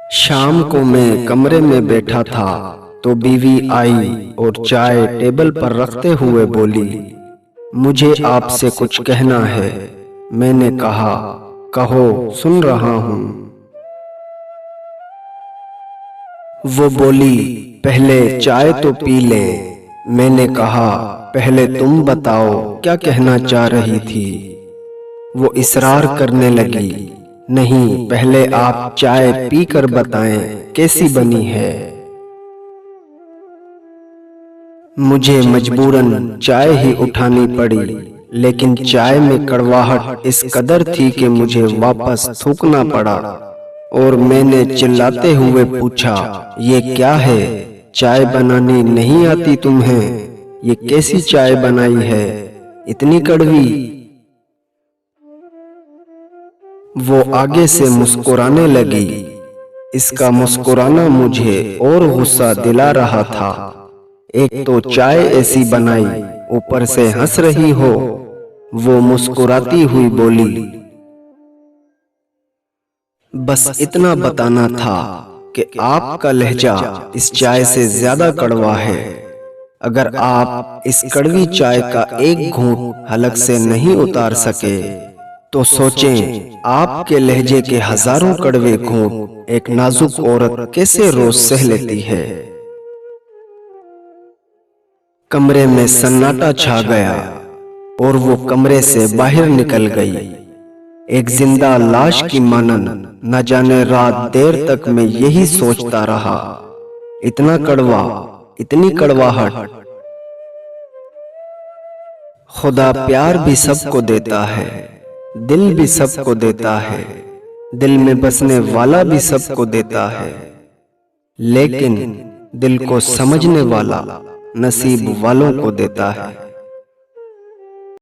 शाम को मैं कमरे में बैठा था तो बीवी आई और चाय टेबल पर रखते हुए बोली, मुझे आपसे कुछ कहना है। मैंने कहा, कहो, सुन रहा हूँ। वो बोली, पहले चाय तो पी ले। मैंने कहा, पहले तुम बताओ क्या कहना चाह रही थी। वो इसरार करने लगी, नहीं, पहले आप चाय पीकर बताएं कैसी बनी है। मुझे मजबूरन चाय ही उठानी पड़ी, लेकिन चाय में कड़वाहट इस कदर थी कि मुझे वापस थूकना पड़ा और मैंने चिल्लाते हुए पूछा, ये क्या है? चाय बनानी नहीं आती तुम्हें? ये कैसी चाय बनाई है, इतनी कड़वी? वो आगे से मुस्कुराने लगी। इसका मुस्कुराना मुझे और गुस्सा दिला रहा था। एक तो चाय ऐसी बनाई, ऊपर से हंस रही हो। वो मुस्कुराती हुई बोली, बस इतना बताना था कि आपका लहजा इस चाय से ज्यादा कड़वा है। अगर आप इस कड़वी चाय का एक घूंट हलक से नहीं उतार सके तो सोचें, आपके लहजे के हजारों कड़वे घूंट एक नाजुक औरत कैसे रोज सह लेती है। कमरे में सन्नाटा छा गया और वो कमरे से बाहर निकल गई, एक जिंदा लाश की मानन। न जाने रात देर तक मैं यही सोचता रहा, इतना कड़वा, इतनी कड़वाहट। खुदा प्यार भी सबको देता है, दिल भी सबको देता है, दिल में बसने वाला भी सबको देता है, लेकिन दिल को समझने वाला नसीब वालों को देता है।